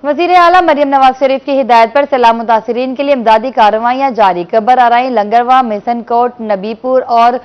वज़ीर आला मरियम नवाज शरीफ की हिदायत पर सैलाब मुतासिरीन के लिए इमदादी कार्रवाइयाँ जारी। कबर आराई, लंगरवा, मिशन कोट, नबीपुर और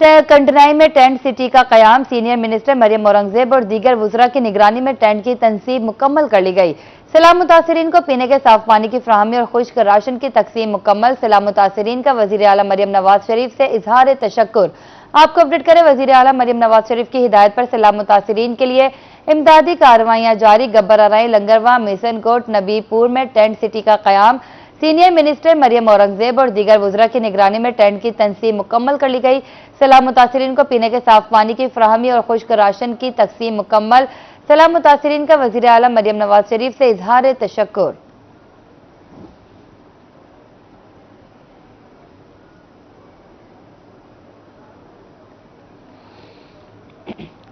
कंटनाई में टेंट सिटी का कयाम। सीनियर मिनिस्टर मरियम औरंगजेब और दीगर वुज़रा की निगरानी में टेंट की तनसीब मुकम्मल कर ली गई। सैलाब मुतासिरीन को पीने के साफ पानी की फराहमी और खुश्क राशन की तकसीम मुकम्मल। सैलाब मुतासिरीन का वज़ीर आला मरियम नवाज शरीफ से इजहार तशक्कुर। आपको अपडेट करें, वज़ीर आला मरियम नवाज शरीफ की हिदायत पर सैलाब मुतासिरीन के लिए इमदादी कार्रवाइयाँ जारी। गब्बर आराई, लंगरवा, मिशन कोट, नबीपुर में टेंट सिटी का कयाम। सीनियर मिनिस्टर मरियम औरंगजेब और दीगर वुज़रा की निगरानी में टेंट की तनसीब मुकम्मल कर ली गई। सैलाब मुतासिरीन को पीने के साफ पानी की फराहमी और खुश्क राशन की तकसीम मुकम्मल। सैलाब मुतासिरीन का वज़ीर आला मरियम नवाज शरीफ से इजहार तशक्कुर।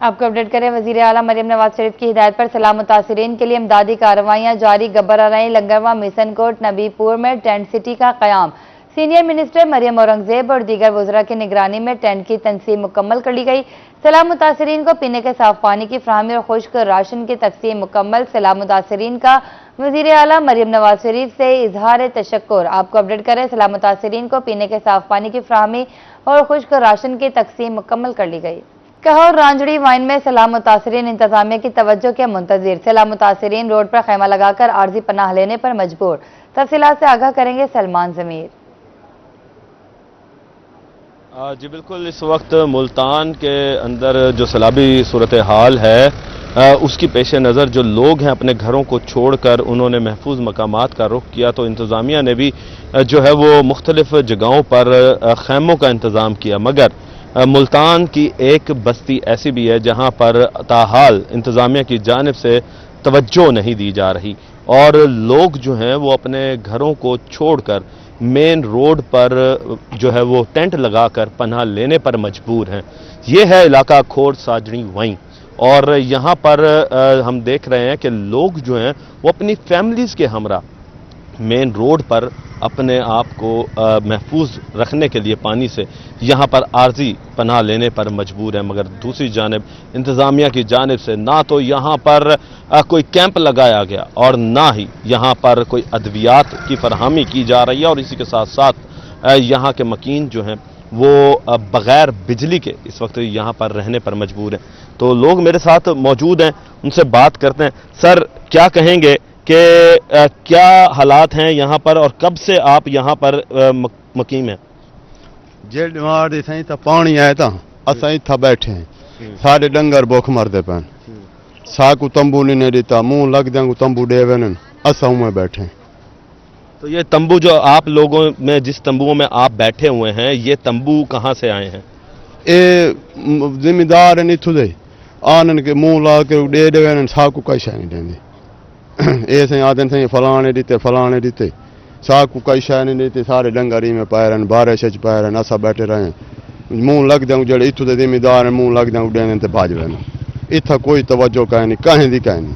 आपको अपडेट करें, वज़ीर आला मरियम नवाज शरीफ की हिदायत पर सैलाब मुतासिरीन के लिए इमदादी कार्रवाइयाँ जारी। गब्बर आराई, लंगरवा, मिशन कोट, नबीपुर में टेंट सिटी का कयाम। सीनियर मिनिस्टर मरियम औरंगजेब और दीगर वुज़रा की निगरानी में टेंट की तनसीब मुकम्मल कर ली गई। सैलाब मुतासिरीन को पीने के साफ पानी की फराहमी और खुश्क राशन की तकसीम मुकम्मल। सैलाब मुतासिरीन का वज़ीर आला मरियम नवाज शरीफ से इजहार तशक्कुर। आपको अपडेट करें, सैलाब मुतासिरीन को पीने के साफ पानी की फराहमी और खुश्क राशन की तकसीम मुकम्मल कर ली गई। कहौर रांजड़ी वाइन में सैलाब मुतासिरीन इंतजामिया की तवज्जो के मुंतजिर। सैलाब मुतासिरीन रोड पर खैमा लगाकर आर्जी पनाह लेने पर मजबूर। तफसीलात से आगाह करेंगे सलमान ज़मीर। जी बिल्कुल, इस वक्त मुल्तान के अंदर जो सैलाबी सूरत हाल है उसकी पेश नज़र जो लोग हैं अपने घरों को छोड़कर उन्होंने महफूज मकामात का रुख किया, तो इंतज़ामिया ने भी जो है वो मुख्तलिफ जगहों पर खैमों का इंतज़ाम किया। मगर मुल्तान की एक बस्ती ऐसी भी है जहां पर ताहाल इंतज़ामिया की जानिब से तवज्जो नहीं दी जा रही और लोग जो हैं वो अपने घरों को छोड़कर मेन रोड पर जो है वो टेंट लगाकर पनाह लेने पर मजबूर हैं। ये है इलाका खोर साजड़ी वाइन और यहाँ पर हम देख रहे हैं कि लोग जो हैं वो अपनी फैमिलीज़ के हमरा मेन रोड पर अपने आप को महफूज रखने के लिए पानी से यहाँ पर आर्जी पनाह लेने पर मजबूर है। मगर दूसरी जानिब इंतज़ामिया की जानिब से ना तो यहाँ पर कोई कैंप लगाया गया और ना ही यहाँ पर कोई अद्वियात की फरहमी की जा रही है और इसी के साथ साथ यहाँ के मकीन जो हैं वो बग़ैर बिजली के इस वक्त यहाँ पर रहने पर मजबूर हैं। तो लोग मेरे साथ मौजूद हैं, उनसे बात करते हैं। सर, क्या कहेंगे कि क्या हालात हैं यहाँ पर और कब से आप यहाँ पर मकीम हैं? जेड़ मार सही तो पानी आए तो असा इतना बैठे हैं, सारे डंगर भुख मरते पैन, साकू तंबू नहीं देता, मुंह लग जाऊँ तंबू डेवे न असा में बैठे हैं। तो ये तंबू जो आप लोगों में जिस तंबुओं में आप बैठे हुए हैं, ये तंबू कहाँ से आए हैं? ये जिम्मेदार नहीं थुदे आनन के मुंह ला के दे देवे, साकू कई शाय नहीं देंगे। ये सही आदन सही फलाने दीते साकू कई शाय नहीं देते, सारे डंगरी में पैरन बारिश पैरन असा बैठे रहे। मुंह लग जाऊँ जड़े इतों के जिम्मेदार मुंह लग जाऊँ उड़े भाज वे, इतना कोई तवज्जो कहीं नहीं, कहीं दी कहीं नहीं।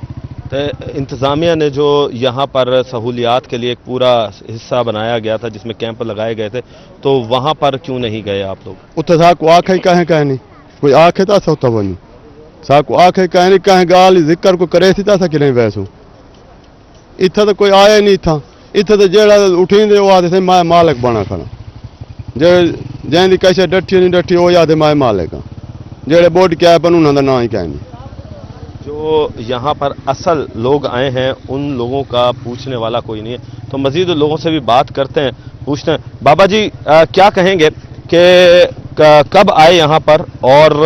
तो इंतज़ामिया ने जो यहाँ पर सहूलियात के लिए एक पूरा हिस्सा बनाया गया था जिसमें कैंप लगाए गए थे, तो वहाँ पर क्यों नहीं गए आप लोग? उत्तर साकू आखे कहें नहीं, कोई आखे था सौ तब साकू आखे कहें नहीं, कहें गाल जिक्र को करे थी था कि नहीं वैसू इतना तो कोई आया नहीं था। इतना तो जेड़ा उठींदे वो आते थे मैं मालिक बना खड़ा, जैसी कैसे डठी नहीं डठी वो याद मैं मालिक हाँ, जेड़े बोर्ड क्या है उन्होंने ना ही कह नहीं। जो यहाँ पर असल लोग आए हैं उन लोगों का पूछने वाला कोई नहीं है, तो मजीद लोगों से भी बात करते हैं, पूछते हैं। बाबा जी, क्या कहेंगे कि कब आए यहाँ पर और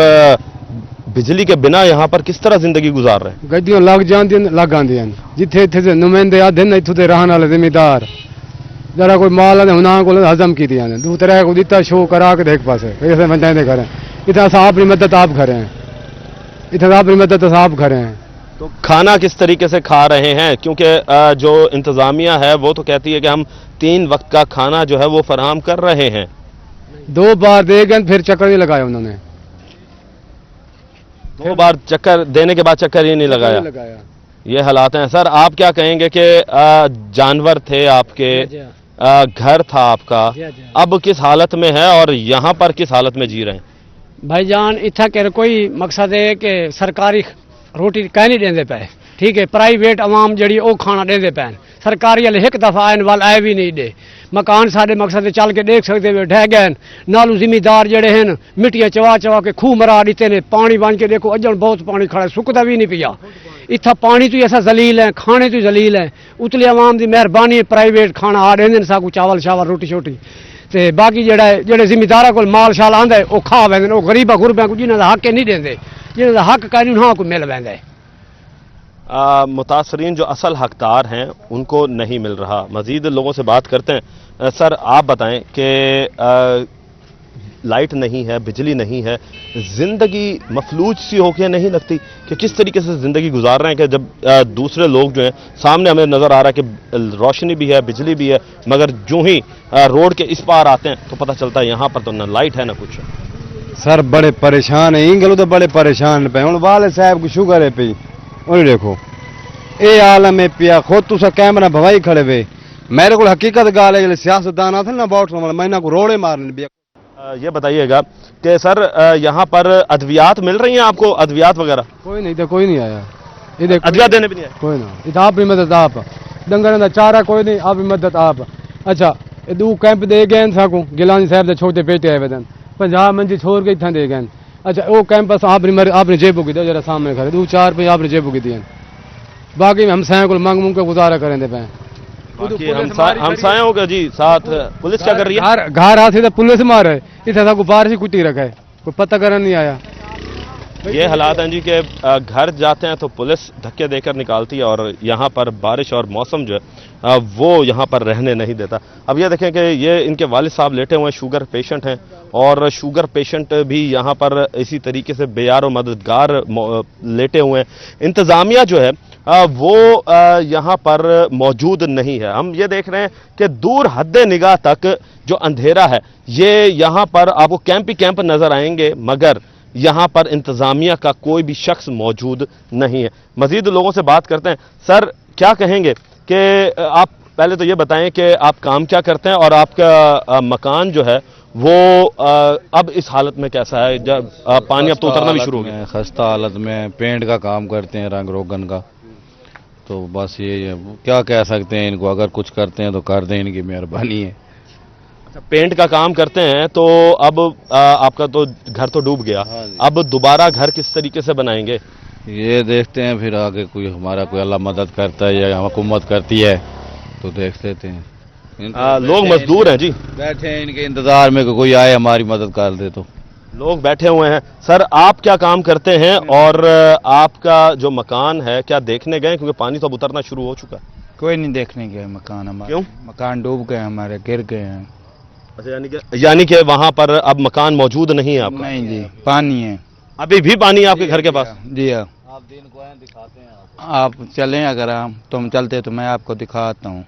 बिजली के बिना यहाँ पर किस तरह जिंदगी गुजार रहे हैं? गड्डियां लग जाती लग आदि जिथे इतने नुमाइंदे आते हैं इतों रहने वाले जिम्मेदार जरा कोई माल उन्होंने को हजम की दू तरह को दिता शो करा के देख पासे ऐसे बंदे करें इतना अपनी मदद आप करें, इतना अपनी मदद आप करें। तो खाना किस तरीके से खा रहे हैं? क्योंकि जो इंतज़ामिया है वो तो कहती है कि हम 3 वक्त का खाना जो है वो फराहम कर रहे हैं। 2 बार दे गए फिर चक्कर नहीं लगाया उन्होंने, 2 बार चक्कर देने के बाद चक्कर ही नहीं लगाया। ये हालात हैं। सर, आप क्या कहेंगे कि जानवर थे आपके, घर था आपका, अब किस हालत में है और यहाँ पर किस हालत में जी रहे हैं? भाईजान इतना के कोई मकसद है कि सरकारी रोटी कह नहीं देंदे पे, ٹھیک ہے پرائیویٹ عوام جڑی وہ کھانا دے پین سرکاری والے ایک دفعہ آئن وال آئے بھی نہیں دے مکان سارے مقصد سے چل کے دیکھ سکتے ہوئے ڈہ گئے نالو زمیندار جڑے ہیں مٹیاں چوا چوا کے خوہ مرا دیتے نے پانی بن کے دیکھو اجن بہت پانی کھڑا ہے سکتا بھی نہیں پیا اتنا پانی تو ایسا ذلیل ہے کھانے تو ذلیل ہے اتلی عوام دی مہربانی پرائیویٹ کھانا آ رہے ہیں ساکو چاول شاول روٹی شوٹی تے باقی جڑا ہے جڑے زمیندار کو مال شال آندا ہے وہ کھا ویندے وہ غریبا غربا کو جنہاں دا حق نہیں دیندے جنہاں دا حق کہیں انہاں کو مل ویندا ہے متاثرین جو اصل حقدار ہیں ان کو نہیں مل رہا مزید لوگوں سے بات کرتے ہیں سر آپ بتائیں کہ لائٹ نہیں ہے بجلی نہیں ہے زندگی مفلوج سی ہو کے نہیں لگتی کہ کس طریقے سے زندگی گزار رہے ہیں کہ جب دوسرے لوگ جو ہیں سامنے ہمیں نظر آ رہا ہے کہ روشنی بھی ہے بجلی بھی ہے مگر جو ہی روڈ کے اس پار آتے ہیں تو پتہ چلتا ہے یہاں پر تو نہ لائٹ ہے نہ کچھ سر بڑے پریشان ہیں انگلو تو بڑے پریشان پہ ہوں والد صاحب کو شوگر ہے پی انہیں دیکھو اے عالم پیا خود تسا کیمرہ بھوائی کھڑے وے میرے کو حقیقت گال ہے سیاستدان آتے نا باؤٹ میں کو روڑے مارنے بھی یہ بتائیے گا کہ سر یہاں پر ادویات مل رہی ہیں آپ کو ادویات وغیرہ کوئی نہیں کوئی نہیں آیا ادویات دینے بھی نہیں آئے کوئی نہ آپ بھی مدد آپ ڈنگر دا چارہ کوئی نہیں آپ بھی مدد آپ اچھا دو کیمپ دے گئے ساکو گیلانی صاحب دے چھوٹے بیٹے آئے ودن 50 منجی چھوڑ کے اتنا دے گئے اچھا وہ کیمپس آپ نے جیبوں کی دو جرا سامنے کھڑے 2-4 پہ آپ نے جیبوں کی دیے باقی ہم سائیں کو مانگ کے گزارا کریں دے پہ ہمسایوں کا جی ساتھ پولیس کیا کر رہی ہے گھر آتے تو پولیس مارے اتنا سا کو بارش ہی کٹی رکھا ہے کوئی پتہ کرنے نہیں آیا یہ حالات ہیں جی کہ گھر جاتے ہیں تو پولیس دھکے دے کر نکالتی ہے اور یہاں پر بارش اور موسم جو ہے وہ یہاں پر رہنے نہیں دیتا اب یہ دیکھیں کہ یہ ان کے والد صاحب لیٹے ہوئے ہیں شوگر پیشنٹ ہیں اور شوگر پیشنٹ بھی یہاں پر اسی طریقے سے بے یار و مددگار لیٹے ہوئے ہیں انتظامیہ جو ہے وہ یہاں پر موجود نہیں ہے ہم یہ دیکھ رہے ہیں کہ دور حد نگاہ تک جو اندھیرا ہے یہ یہاں پر آپ کو کیمپ ہی کیمپ نظر آئیں گے مگر یہاں پر انتظامیہ کا کوئی بھی شخص موجود نہیں ہے مزید لوگوں سے بات کرتے ہیں سر کیا کہیں گے کہ آپ پہلے تو یہ بتائیں کہ آپ کام کیا کرتے ہیں اور آپ کا مکان جو ہے وہ اب اس حالت میں کیسا ہے جب پانی اب تو اترنا بھی شروع ہو گیا خستہ حالت میں پینٹ کا کام کرتے ہیں رنگ روگن کا تو بس یہ کیا کہہ سکتے ہیں ان کو اگر کچھ کرتے ہیں تو کر دیں ان کی مہربانی ہے پینٹ کا کام کرتے ہیں تو اب آپ کا تو گھر تو ڈوب گیا اب دوبارہ گھر کس طریقے سے بنائیں گے یہ دیکھتے ہیں پھر آگے کوئی ہمارا کوئی اللہ مدد کرتا ہے یا حکومت کرتی ہے تو دیکھ لیتے ہیں لوگ مزدور ہیں جی بیٹھے ہیں ان کے انتظار میں کہ کوئی آئے ہماری مدد کر دے تو لوگ بیٹھے ہوئے ہیں سر آپ کیا کام کرتے ہیں اور آپ کا جو مکان ہے کیا دیکھنے گئے کیونکہ پانی تو اب اترنا شروع ہو چکا ہے کوئی نہیں دیکھنے گئے مکان ہمارے کیوں مکان ڈوب گئے ہمارے گر گئے ہیں اچھا یعنی کہ وہاں پر اب مکان موجود نہیں ہے آپ کا نہیں جی پانی ہے ابھی بھی پانی ہے آپ کے گھر کے پاس جی ہاں آپ چلیں اگر تم چلتے تو میں آپ کو دکھاتا ہوں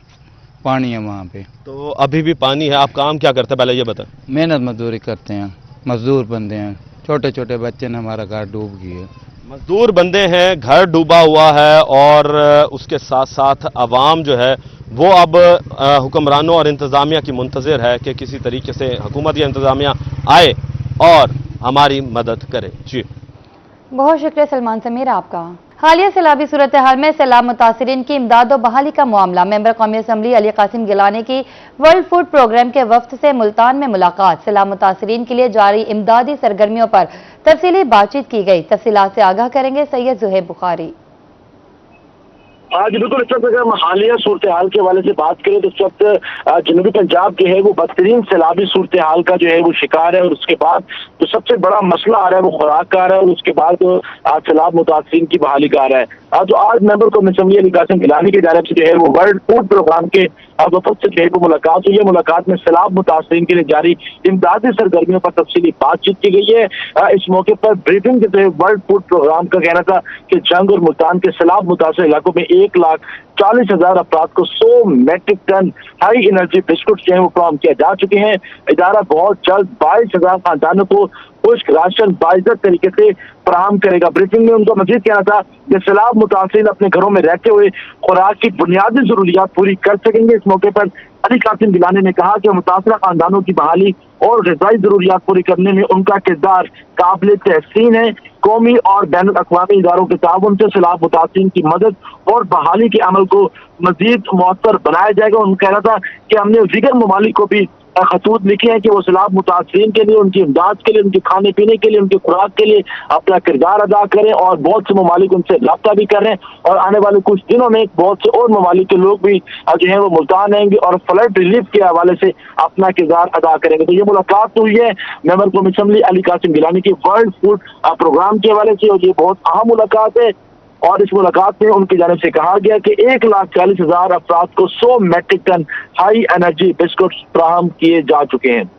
پانی ہے وہاں پہ تو ابھی بھی پانی ہے آپ کام کیا کرتے ہیں پہلے یہ بتائیں محنت مزدوری کرتے ہیں مزدور بندے ہیں چھوٹے چھوٹے بچے نے ہمارا گھر ڈوب گئی ہے مزدور بندے ہیں گھر ڈوبا ہوا ہے اور اس کے ساتھ ساتھ عوام جو ہے وہ اب حکمرانوں اور انتظامیہ کی منتظر ہے کہ کسی طریقے سے حکومت یا انتظامیہ آئے اور ہماری مدد کرے جی بہت شکریہ سلمان سمیر آپ کا حالیہ سیلابی صورتحال میں سیلاب متاثرین کی امداد و بحالی کا معاملہ ممبر قومی اسمبلی علی قاسم گیلانی کی ورلڈ فوڈ پروگرام کے وفد سے ملتان میں ملاقات سیلاب متاثرین کے لیے جاری امدادی سرگرمیوں پر تفصیلی بات چیت کی گئی تفصیلات سے آگاہ کریں گے سید زہیب بخاری جی بالکل اس وقت اگر ہم حالیہ صورتحال کے حوالے سے بات کریں تو اس وقت جنوبی پنجاب کے ہے وہ بدترین سیلابی صورتحال کا جو ہے وہ شکار ہے اور اس کے بعد جو سب سے بڑا مسئلہ آ رہا ہے وہ خوراک کا آ رہا ہے اور اس کے بعد سیلاب متاثرین کی بحالی کا آ رہا ہے تو آج ممبر قومی اسمبلی علی قاسم گیلانی کی جانب سے جو ہے وہ ورلڈ فوڈ پروگرام کے وفد سے جو ہے وہ ملاقات ہوئی ہے ملاقات میں سیلاب متاثرین کے لیے جاری امدادی سرگرمیوں پر تفصیلی بات چیت کی گئی ہے اس موقع پر بریفنگ کے تحت ورلڈ فوڈ پروگرام کا کہنا تھا کہ جنگ اور ملتان کے سیلاب متاثر علاقوں میں 1,40,000 افراد کو 100 metric ton high energy biscuit جو ہیں وہ فراہم کیا جا چکے ہیں ادارہ بہت جلد 22,000 خاندانوں کو خشک راشن باعزت طریقے سے فراہم کرے گا بریفنگ میں ان کا مزید کہنا تھا کہ سیلاب متاثرین اپنے گھروں میں رہتے ہوئے خوراک کی بنیادی ضروریات پوری کر سکیں گے اس موقع پر علی قاسم گیلانی نے کہا کہ متاثرہ خاندانوں کی بحالی اور غذائی ضروریات پوری کرنے میں ان کا کردار قابل تحسین ہے कौमी और बैनुल अक़वामी इदारों के ताउन से सैलाब मुतासिरीन की मदद और बहाली के अमल को मजीद मौसर बनाया जाएगा। उन्होंने कहा था कि हमने दीगर ममालिक को भी खतूत लिखे हैं कि वो सैलाब मुतासिरीन के लिए, उनकी इमदाद के लिए, उनके खाने पीने के लिए, उनकी खुराक के लिए अपना किरदार अदा करें, और बहुत से ममालिक उनसे रब्ता भी कर रहे हैं, और आने वाले कुछ दिनों में बहुत से और ममालिक के लोग भी जो है वो मुल्तान आएंगे और फ्लड रिलीफ के हवाले से अपना किरदार अदा करेंगे। तो ये मुलाकात हुई है मेंबर कौमी असम्बली अली कासिम गिलानी की वर्ल्ड फूड प्रोग्राम के हवाले से, और ये बहुत अहम मुलाकात है। और इस मुलाकात में उनकी जानिब से कहा गया कि 1,40,000 अफराद को 100 metric ton high energy biscuit फराहम किए जा चुके हैं।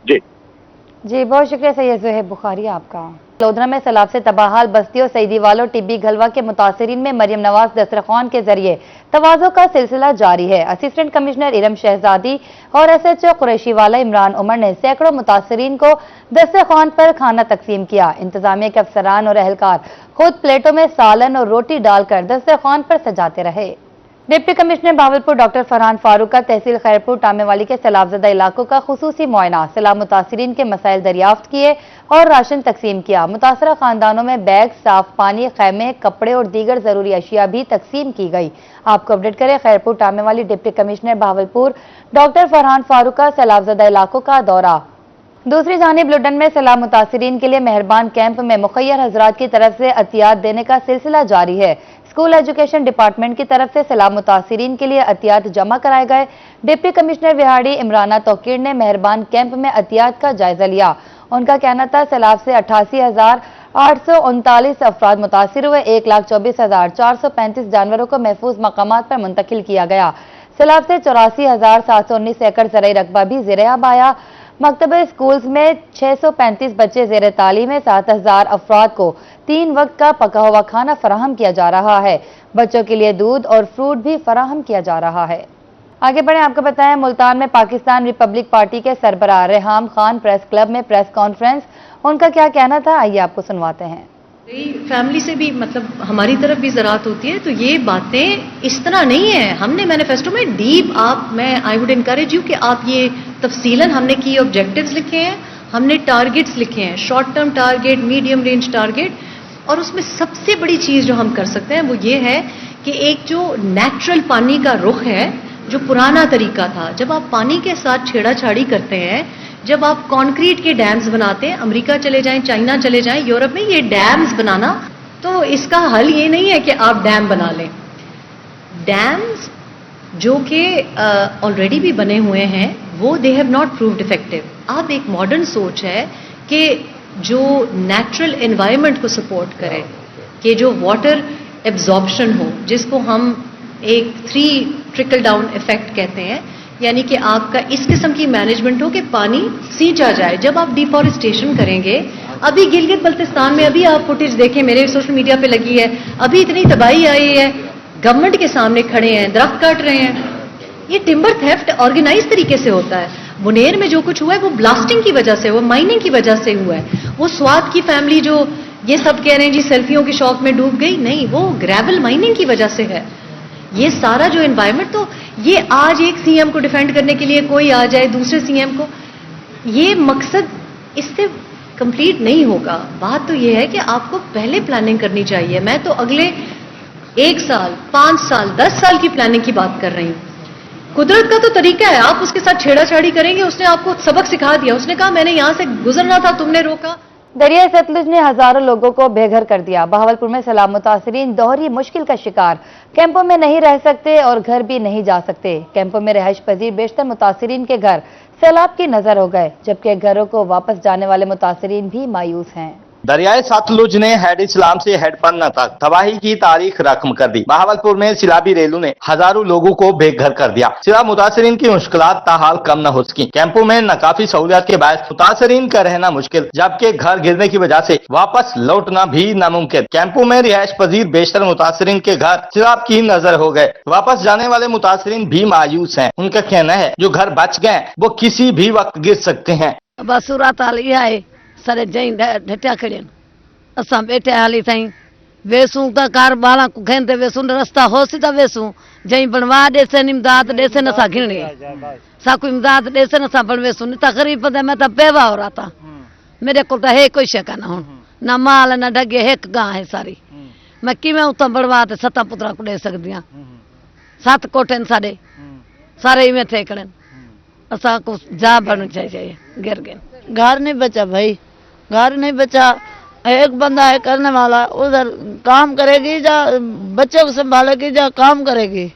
जी बहुत शुक्रिया सैयद ज़ुहैब बुखारी आपका। लोधरा में सैलाब से तबाहाल बस्तियों सईदी वालों टिब्बी गलवा के मुतासरीन में मरियम नवाज दस्तरखान के जरिए तवाज़ो का सिलसिला जारी है। असिस्टेंट कमिश्नर इरम शहजादी और SHO कुरैशी वाला इमरान उमर ने सैकड़ों मुतासरीन को दस्तरखान पर खाना तकसीम किया। इंतजामिया के अफसरान और एहलकार खुद प्लेटों में सालन और रोटी डालकर दस्तरखान पर सजाते रहे। Deputy commissioner Bahawalpur doctor Farhan Farooq का तहसील खैरपुर टामेवाली के सैलाबजदा इलाकों का खुसूसी मुआयना, सैलाब मुतासरीन के मसाइल दरियाफ्त किए और राशन तकसीम किया। मुतासरा खानदानों में बैग, साफ पानी, खैमे, कपड़े और दीगर जरूरी अशिया भी तकसीम की गई। आपको अपडेट करें Khairpur Tamewali deputy commissioner Bahawalpur doctor Farhan Farooq का सैलाबजदा इलाकों का दौरा। दूसरी जानिब लुडन में सैलाब मुतासरीन के लिए मेहरबान कैंप में मुखय्यर हजरात की तरफ से अतियात देने का सिलसिला जारी है। स्कूल एजुकेशन डिपार्टमेंट की तरफ से सैलाब मुतासरीन के लिए अतियात जमा कराए गए। डिप्टी कमिश्नर विहाड़ी इमराना तौकीर ने मेहरबान कैंप में अतियात का जायजा लिया। उनका कहना था सैलाब से 88,839 अफराद मुतासिर हुए। 1,24,435 जानवरों को महफूज मकामात पर मुंतकिल किया गया। सैलाब से 84,719 एकड़ ज़रई रकबा भी ज़ेर-ए-आब आया। मकतब स्कूल्स में 635 बच्चे ज़ेर तालीम है। 7,000 अफराद को 3 वक्त का पका हुआ खाना फराहम किया जा रहा है। बच्चों के लिए दूध और फ्रूट भी फराहम किया जा रहा है। आगे बढ़े, आपको बताएं मुल्तान में पाकिस्तान रिपब्लिक पार्टी के सरबराह रेहाम खान प्रेस क्लब में प्रेस कॉन्फ्रेंस, उनका क्या कहना था आइए आपको सुनवाते हैं। फैमिली से भी मतलब हमारी तरफ भी ज़राअत होती है, तो ये बातें इस तरह नहीं है। हमने मैनिफेस्टो में deep I would encourage you कि आप ये तफसीलन हमने की ऑब्जेक्टिव्स लिखे हैं, हमने टारगेट्स लिखे हैं, short term target, medium range target, और उसमें सबसे बड़ी चीज़ जो हम कर सकते हैं वो ये है कि एक जो नेचुरल पानी का रुख है, जो पुराना तरीका था, जब आप पानी के साथ छेड़ाछाड़ी करते हैं, जब आप कंक्रीट के डैम्स बनाते हैं, अमेरिका चले जाएं, चाइना चले जाएं, यूरोप में ये डैम्स बनाना, तो इसका हल ये नहीं है कि आप डैम बना लें। डैम्स जो कि ऑलरेडी भी बने हुए हैं वो they have not proved effective. अब एक मॉडर्न सोच है कि जो नेचुरल एनवायरनमेंट को सपोर्ट करे, कि जो वाटर एब्जॉर्प्शन हो, जिसको हम एक 3 ट्रिकल डाउन इफेक्ट कहते हैं, यानी कि आपका इस किस्म की मैनेजमेंट हो कि पानी सींचा जाए। जब आप डिफॉरेस्टेशन करेंगे, अभी गिलगित बल्तिस्तान में अभी आप फुटेज देखें, मेरे सोशल मीडिया पे लगी है, अभी इतनी तबाही आई है, गवर्नमेंट के सामने खड़े हैं, दरख्त काट रहे हैं। ये टिम्बर थेफ्ट ऑर्गेनाइज तरीके से होता है। बुनेर में जो कुछ हुआ है वो ब्लास्टिंग की वजह से, वो माइनिंग की वजह से हुआ है। वो स्वाद की फैमिली जो ये सब कह रहे हैं जी सेल्फियों के शौक में डूब गई, नहीं, वो ग्रेवल माइनिंग की वजह से है। ये सारा जो एनवायरनमेंट, तो ये आज एक सीएम को डिफेंड करने के लिए कोई आ जाए दूसरे सीएम को, ये मकसद इससे कंप्लीट नहीं होगा। बात तो ये है कि आपको पहले प्लानिंग करनी चाहिए। मैं तो अगले 1 साल, 5 साल, 10 साल की प्लानिंग की बात कर रही हूँ। कुदरत का तो तरीका है, आप उसके साथ छेड़ाछाड़ी करेंगे, उसने आपको सबक सिखा दिया, उसने कहा मैंने यहां से गुजरना था, तुमने रोका। दरिया सतलुज ने हजारों लोगों को बेघर कर दिया। बहावलपुर में सैलाब मुतासरीन दोहरी मुश्किल का शिकार, कैंपों में नहीं रह सकते और घर भी नहीं जा सकते। कैंपों में रिहाइश पजीर बेशतर मुतासरीन के घर सैलाब की नजर हो गए, जबकि घरों को वापस जाने वाले मुतासरीन भी मायूस हैं। दरियाए सतलुज ने हेड इस्लाम से हेड पन्ना तक तबाही की तारीख रकम कर दी। बहावलपुर में सैलाबी रेलू ने हजारों लोगों को बेघर कर दिया। सैलाब मुतासरीन की मुश्किलात ताहाल कम न हो सकी। कैंपों में नाकाफी सहूलियत के बाद मुतासरीन का रहना मुश्किल, जबकि घर गिरने की वजह से वापस लौटना भी नामुमकिन। कैंपों में रिहाइश पजीर बेशतर मुतासरीन के घर सैलाब की नजर हो गए। वापस जाने वाले मुतासरीन भी मायूस हैं। उनका कहना है जो घर बच गए वो किसी भी वक्त गिर सकते हैं। सारे जई ढटिया खड़ियन असां बैठे हाली ताईं वेसूं त कार बाला को खेंदे वेसूं रस्ता होसी त वेसूं जई बनवा देसन इमदाद देसन असां घिरणे साकु इमदाद देसन असां बन वेसूं न त गरीब बंदे मैं त पेवा हो रहा था मेरे को त है कोई शक ना हुन ना माल ना डगे एक गां है सारी मैं किवें उत्तों बनवा ते 7 पुत्रा को दे सकदी हां 7 कोठे ने सारे इवें थे कड़न असा को जा बनना चाहिए गिर गए घर नहीं बचा भाई घर नहीं बचा एक बंदा है करने वाला उधर काम करेगी जा बच्चों को संभालेगी जा काम करेगी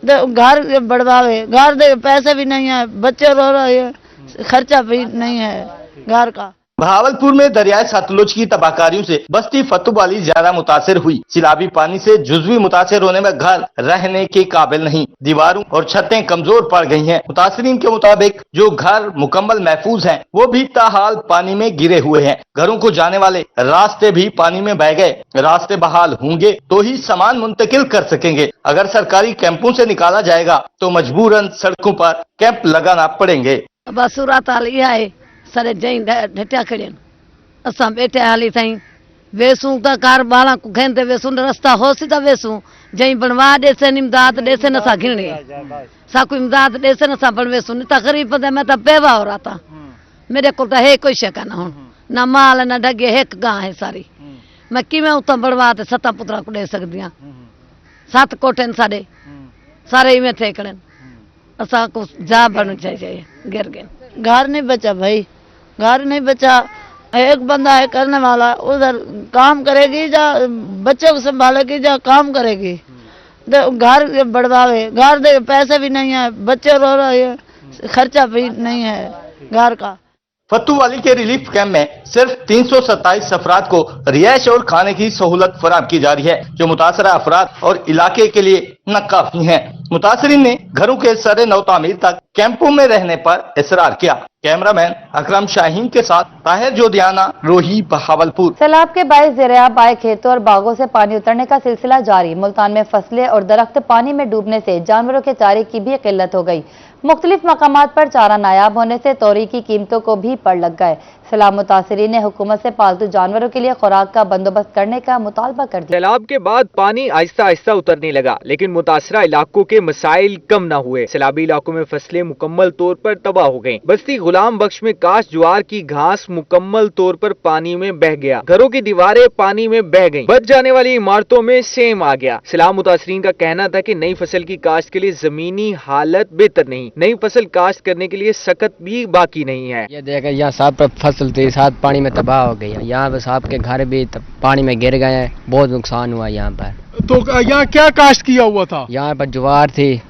घर बढ़वावे घर दे पैसे भी नहीं है बच्चे रो रहे हैं खर्चा भी नहीं है घर का। बहावलपुर में दरियाए सतलुज की तबाहकारियों से बस्ती फतुवाली ज्यादा मुतासिर हुई। सैलाबी पानी से जुज़वी मुतासिर होने में घर रहने के काबिल नहीं, दीवारों और छतें कमजोर पड़ गई हैं। मुतासिरीन के मुताबिक जो घर मुकम्मल महफूज हैं वो भी ताहाल पानी में गिरे हुए हैं। घरों को जाने वाले रास्ते भी पानी में बह गए। रास्ते बहाल होंगे तो ही सामान मुंतकिल कर सकेंगे। अगर सरकारी कैंपों से निकाला जाएगा तो मजबूरन सड़कों पर कैंप लगाना पड़ेंगे। बस सूरत हाल इहा है सारे जई ढटिया खड़ियन असां बैठे हाली ताईं वेसूं त कार बाला को खेंदे वेसूं रास्ता होसी त वेसूं जई बनवा देसे इमदाद देसे न सा घिरणी सा को इमदाद देसे न सा बन वेसूं त गरीब दे मैं त बेवा हो रहा था मेरे को त है कोई शक ना हुन ना माल ना डगे एक गां है सारी मैं किवें उत्तों बनवा ते 7 पुत्रा को दे सकदी हां 7 कोठे ने सारे इवें थे कड़न असा को जा बनना चाहिए गिर गए घर नहीं बचा भाई घर नहीं बचा एक बंदा है करने वाला उधर काम करेगी जा बच्चों को संभालेगी जा काम करेगी घर बढ़वावे घर दे पैसे भी नहीं है बच्चे रो रहे हैं खर्चा भी नहीं है घर का। फतुवाली के रिलीफ कैंप में सिर्फ 327 अफराद को रिहाइश और खाने की सहूलत फराहम की जा रही है जो मुतासरा अफराद और इलाके के लिए नाकाफी है। मुतासरीन ने घरों के सरे नौ तामीर तक कैंपों में रहने पर इसरार किया। कैमरामैन अकरम शाहीन के साथ ताहिर जोधियाना, रोही, बहावलपुर। सैलाब के बायस ज़ेरियाब आए खेतों और बागों से पानी उतरने का सिलसिला जारी। मुल्तान में फसलें और दरख्त पानी में डूबने से जानवरों के चारे की भी किल्लत हो गई। मुख्तलिफ मकामात पर चारा नायाब होने से तोरी की कीमतों को भी पड़ लग गए। सैलाब मुतासरीन ने हुकूमत से पालतू जानवरों के लिए खुराक का बंदोबस्त करने का मुतालबा कर दिया। सैलाब के बाद पानी आहिस्ता आहिस्ता उतरने लगा लेकिन मुतासरा इलाकों के मसाइल कम न हुए। सैलाबी इलाकों में फसलें मुकम्मल तौर पर तबाह हो गईं। बस्ती गुलाम बख्श में काश ज्वार की घास मुकम्मल तौर पर पानी में बह गया। घरों की दीवारें पानी में बह गईं। बच जाने वाली इमारतों में सेम आ गया। सैलाब मुतासरीन का कहना था कि नई फसल की काश्त के लिए जमीनी हालत बेहतर नहीं, नई फसल काश्त करने के लिए सख्त भी बाकी नहीं है। ये देखा यहाँ साहब पर फसल थी साथ पानी में तबाह हो गई है। यहाँ पर साहब के घर भी पानी में गिर गए हैं, बहुत नुकसान हुआ यहाँ पर। तो यहाँ क्या काश्त किया हुआ था? यहाँ पर ज्वार थी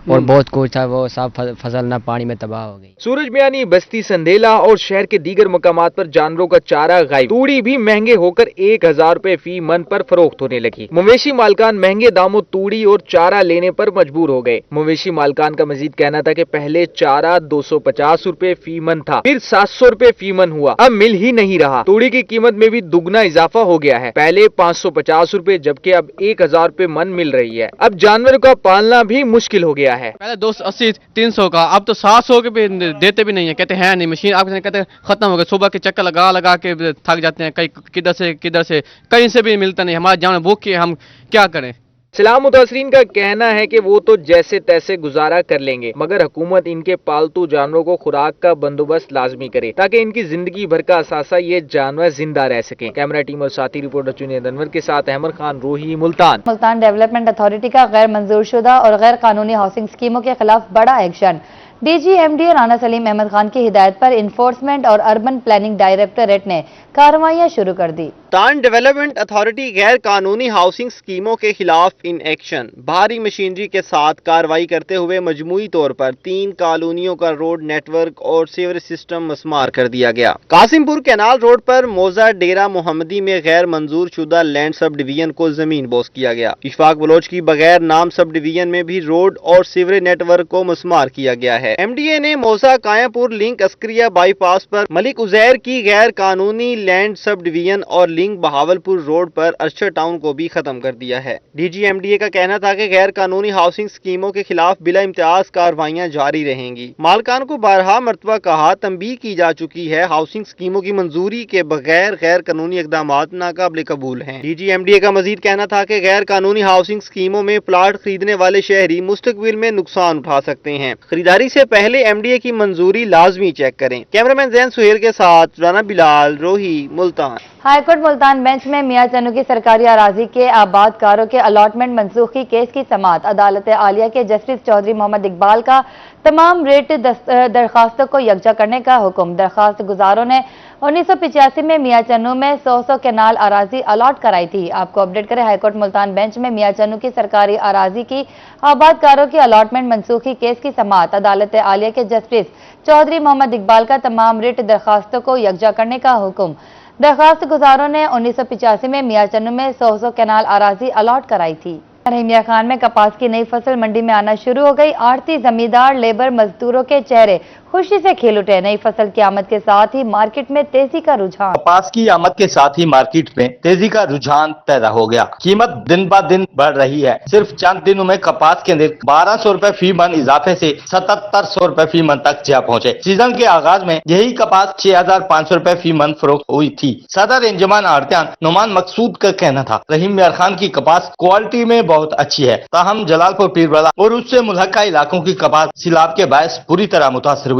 और बहुत कुछ था, वो सब फसल ना पानी में तबाह हो गई। सूरज मियानी, बस्ती संदेला और शहर के दीगर मकामात पर जानवरों का चारा गायब। तूड़ी भी महंगे होकर 1000 रुपए फी मन पर फरोख्त होने लगी। मवेशी मालकान महंगे दामों तूड़ी और चारा लेने पर मजबूर हो गए। मवेशी मालकान का मजीद कहना था कि पहले चारा 250 रुपए फी मन था, फिर 700 रुपए फी मन हुआ, अब मिल ही नहीं रहा। तूड़ी की कीमत में भी दुगना इजाफा हो गया है। पहले 550 रुपए जबकि अब 1000 रुपए मन मिल रही है। अब जानवरों का पालना भी मुश्किल हो गया है। पहले 280 300 का, अब तो 700 के भी देते भी नहीं है, कहते हैं नहीं मशीन आप कहते हैं खत्म हो गए। सुबह के चक्कर लगा लगा के थक जाते हैं, कहीं किधर से कहीं से भी मिलता नहीं। हमारे जान भूख के हम क्या करें। सैलाब मुतासरीन का कहना है कि वो तो जैसे तैसे गुजारा कर लेंगे मगर हुकूमत इनके पालतू जानवरों को खुराक का बंदोबस्त लाजमी करे ताकि इनकी जिंदगी भर का असासा ये जानवर जिंदा रह सकें। कैमरा टीम और साथी रिपोर्टर जुनैद अनवर के साथ अहमद खान, रोही, मुल्तान। मुल्तान डेवलपमेंट अथॉरिटी का गैर मंजूर शुदा और गैर कानूनी हाउसिंग स्कीमों के खिलाफ बड़ा एक्शन। DGMD राना सलीम अहमद खान की हिदायत पर इन्फोर्समेंट और अर्बन प्लानिंग डायरेक्टोरेट ने कार्रवाइयां शुरू कर दी। मुल्तान डेवलपमेंट अथॉरिटी गैर कानूनी हाउसिंग स्कीमों के खिलाफ इन एक्शन। भारी मशीनरी के साथ कार्रवाई करते हुए मजमूई तौर पर 3 कॉलोनियों का रोड नेटवर्क और सीवरेज सिस्टम मस्मार कर दिया गया। कासिमपुर कैनाल रोड पर मौजा डेरा मोहम्मदी में गैर मंजूर शुदा लैंड सब डिवीजन को जमीन बोस किया गया। इशफाक बलोच की बगैर नाम सब डिवीजन में भी रोड और सीवरेज नेटवर्क को मस्मार किया गया है। MDA ने मौसा कायापुर लिंक अस्करिया बाईपास पर मलिक उजैर की गैर कानूनी लैंड सब डिवीजन और लिंक बहावलपुर रोड पर अर्शर टाउन को भी खत्म कर दिया है। DGMDA का कहना था कि गैर कानूनी हाउसिंग स्कीमों के खिलाफ बिला इम्तियाज कार्रवाइयां जारी रहेंगी। मालकान को बारहा मरतबा कहा तंबीह की जा चुकी है, हाउसिंग स्कीमों की मंजूरी के बगैर गैर कानूनी इकदाम नाकाबिल कबूल हैं। DGMDA का मजीद कहना था कि गैर कानूनी हाउसिंग स्कीमों में प्लाट खरीदने वाले शहरी मुस्तकबिल में नुकसान उठा सकते हैं। खरीदारी से पहले MDA की मंजूरी लाजमी चेक करें। कैमरामैन जैन सुहेल के साथ राना बिलाल, रोही, मुल्तान। हाईकोर्ट मुल्तान बेंच में मियां चन्नू की सरकारी अराजी के आबादकारों के अलॉटमेंट मनसूखी केस की समाअत। अदालत आलिया के जस्टिस चौधरी मोहम्मद इकबाल का तमाम रेट दरखास्तों को यकजा करने का हुक्म। दरखास्त गुजारों ने 1985 में मियां चन्नू में 100 कैनाल अराजी अलॉट कराई थी। आपको अपडेट करें, हाईकोर्ट मुल्तान बेंच में मियां चन्नू की सरकारी अराजी की आबादकारों की अलॉटमेंट मनसूखी केस की समाअत। अदालत आलिया के जस्टिस चौधरी मोहम्मद इकबाल का तमाम रेट दरखास्तों को यकजा करने का हुक्म। दरखास्त गुजारों ने 1985 में मियां चन्नू में 100 कैनाल अराजी अलॉट कराई थी। रहीम मियां खान में कपास की नई फसल मंडी में आना शुरू हो गई। आड़ती, जमींदार, लेबर, मजदूरों के चेहरे खुशी से खिल उठे। नई फसल की आमद के साथ ही मार्केट में तेजी का रुझान। कपास की आमद के साथ ही मार्केट में तेजी का रुझान पैदा हो गया। कीमत दिन ब दिन बढ़ रही है। सिर्फ चंद दिनों में कपास के रेट 1200 रुपए फी मन इजाफे से 7700 रुपए फी मन तक जा पहुंचे। सीजन के आगाज में यही कपास 6500 रुपए फी मन फरोख्त हुई थी। सदर इंजमान आड़तियान नुमान मकसूद का कहना था, रहीम मियां खान की कपास क्वालिटी में बहुत अच्छी है, ताहम जलालपुर, पीरबला और उससे मुल्हका इलाकों की कपास सैलाब के बायस बुरी तरह मुतासर हुई।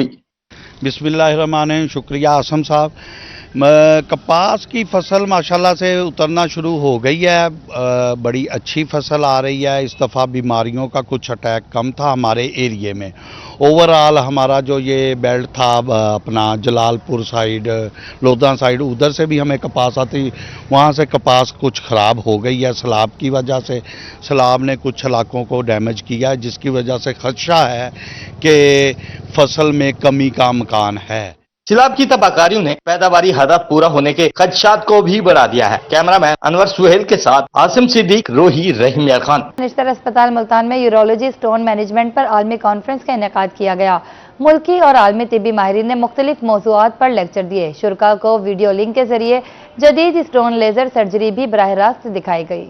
बिस्मिल्लाहिर्रहमानिर्रहीम। शुक्रिया आसम साहब। कपास की फसल माशाल्लाह से उतरना शुरू हो गई है। बड़ी अच्छी फसल आ रही है। इस दफ़ा बीमारियों का कुछ अटैक कम था हमारे एरिए में। ओवरऑल हमारा जो ये बेल्ट था अपना जलालपुर साइड, लोधा साइड, उधर से भी हमें कपास आती, वहाँ से कपास कुछ ख़राब हो गई है सैलाब की वजह से। सैलाब ने कुछ इलाकों को डैमेज किया है, जिसकी वजह से खदशा है कि फसल में कमी का इम्कान है। सैलाब की तबाहकारियों ने पैदावारी हदफ पूरा होने के खदशात को भी बढ़ा दिया है। कैमरामैन अनवर सुहेल के साथ आसिम सिद्दीक, रोही, रहीम मियां खान। निश्तर अस्पताल मुल्तान में यूरोलॉजी स्टोन मैनेजमेंट पर आलमी कॉन्फ्रेंस का इनेकाद किया गया। मुल्की और आलमी तिब्बी माहिरीन ने मुख्तलिफ मौज़ूआत पर लेक्चर दिए। शुरका को वीडियो लिंक के जरिए जदीद स्टोन लेजर सर्जरी भी बराह रास्त दिखाई गई।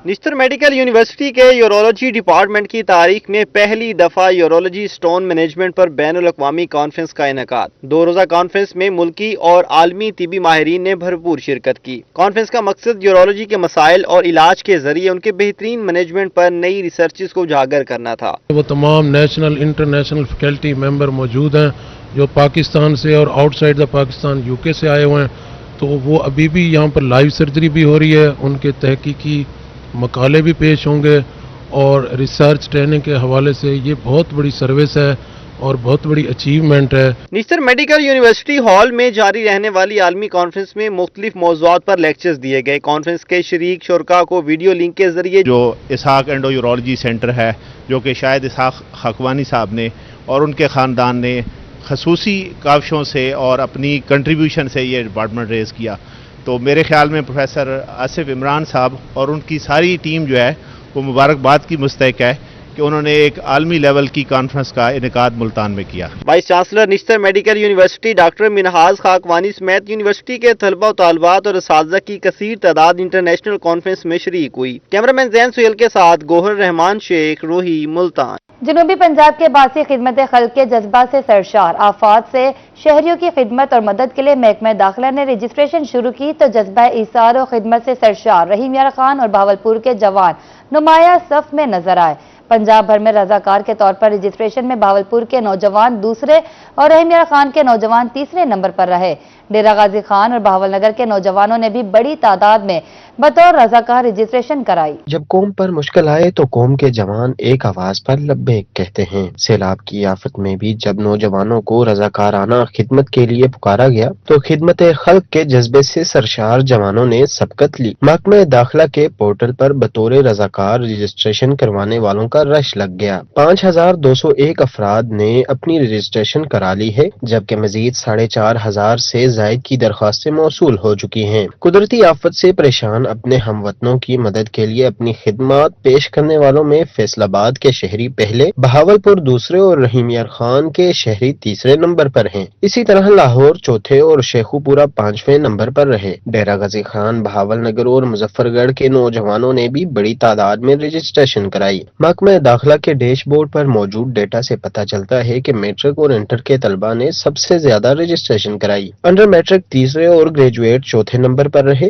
निश्तर मेडिकल यूनिवर्सिटी के यूरोलॉजी डिपार्टमेंट की तारीख में पहली दफा यूरोलॉजी स्टोन मैनेजमेंट पर बैनुल अक़वामी कॉन्फ्रेंस का इनेकाद। 2 रोज़ा कॉन्फ्रेंस में मुल्की और आलमी तिब्बी माहिरीन ने भरपूर शिरकत की। कॉन्फ्रेंस का मकसद यूरोलॉजी के मसाइल और इलाज के जरिए उनके बेहतरीन मैनेजमेंट पर नई रिसर्चेस को उजागर करना था। वो तमाम नेशनल इंटरनेशनल फैकल्टी मेंबर मौजूद हैं जो पाकिस्तान से और आउटसाइड द पाकिस्तान यूके से आए हुए हैं, तो वो अभी भी यहाँ पर लाइव सर्जरी भी हो रही है। उनके तहकीकी मकाले भी पेश होंगे और रिसर्च ट्रेनिंग के हवाले से ये बहुत बड़ी सर्विस है और बहुत बड़ी अचीवमेंट है। निश्तर मेडिकल यूनिवर्सिटी हॉल में जारी रहने वाली आलमी कॉन्फ्रेंस में मुख्तलिफ मौज़ूआत पर लेक्चर्स दिए गए। कॉन्फ्रेंस के शरीक शुरका को वीडियो लिंक के जरिए जो इसहाक एंडो यूरोलॉजी सेंटर है, जो कि शायद इसहाक हकवानी साहब ने और उनके ख़ानदान ने खसूसी काविशों से और अपनी कंट्रीब्यूशन से ये डिपार्टमेंट रेज़ किया, तो मेरे ख्याल में प्रोफेसर आसिफ इमरान साहब और उनकी सारी टीम जो है वो मुबारकबाद की मुस्तहिक है कि उन्होंने एक आलमी लेवल की कॉन्फ्रेंस का इनेकाद मुल्तान में किया। Vice chancellor Nishtar medical university doctor Minhaj Khakwani समेत यूनिवर्सिटी के तलबा तालबात और असातिज़ा की कसीर तादाद इंटरनेशनल कॉन्फ्रेंस में शरीक हुई। कैमरामैन जैन सुहेल के साथ गोहर रहमान शेख, रोही, मुल्तान। जनूबी पंजाब के बासी खिदमत खल्क के जज्बा से सरशार आफात से शहरियों की खिदमत और मदद के लिए महकमा दाखिला ने रजिस्ट्रेशन शुरू की, तो जज्बा ईसार और खिदमत से सरशार रहीम मियां खान और बहावलपुर के जवान नुमाया सफ में नजर आए। पंजाब भर में रजाकार के तौर पर रजिस्ट्रेशन में बहावलपुर के नौजवान दूसरे और रहीम मियां खान के नौजवान तीसरे नंबर पर रहे। डेरा गाजी खान और बहावलनगर के नौजवानों ने भी बड़ी तादाद में बतौर रजाकार रजिस्ट्रेशन कराई। जब कौम पर मुश्किल आए तो कौम के जवान एक आवाज पर लब्बैक कहते हैं। सैलाब की आफत में भी जब नौजवानों को रजाकाराना खिदमत के लिए पुकारा गया तो खिदमत खल्क के जज्बे से सरशार जवानों ने सबकत ली। महकमा दाखिला के पोर्टल पर बतौर रजाकार रजिस्ट्रेशन करवाने वालों का रश लग गया। 5201 अफराद ने अपनी रजिस्ट्रेशन करा ली है, जबकि मजीद 4500 से जायद की दरखास्तें मौसूल हो चुकी हैं। कुदरती आफत से परेशान अपने हमवतनों की मदद के लिए अपनी खिदमत पेश करने वालों में फैसलाबाद के शहरी पहले, बहावलपुर दूसरे और रहीम मियां खान के शहरी तीसरे नंबर पर हैं। इसी तरह लाहौर चौथे और शेखुपुरा 5वें नंबर पर रहे। डेरा गाजी खान, बहावलनगर और मुजफ्फरगढ़ के नौजवानों ने भी बड़ी तादाद में रजिस्ट्रेशन कराई। महकमा दाखिला के डैशबोर्ड पर मौजूद डेटा से पता चलता है कि मैट्रिक और इंटर के तलबा ने सबसे ज्यादा रजिस्ट्रेशन कराई। अंडर मैट्रिक तीसरे और ग्रेजुएट चौथे नंबर पर रहे।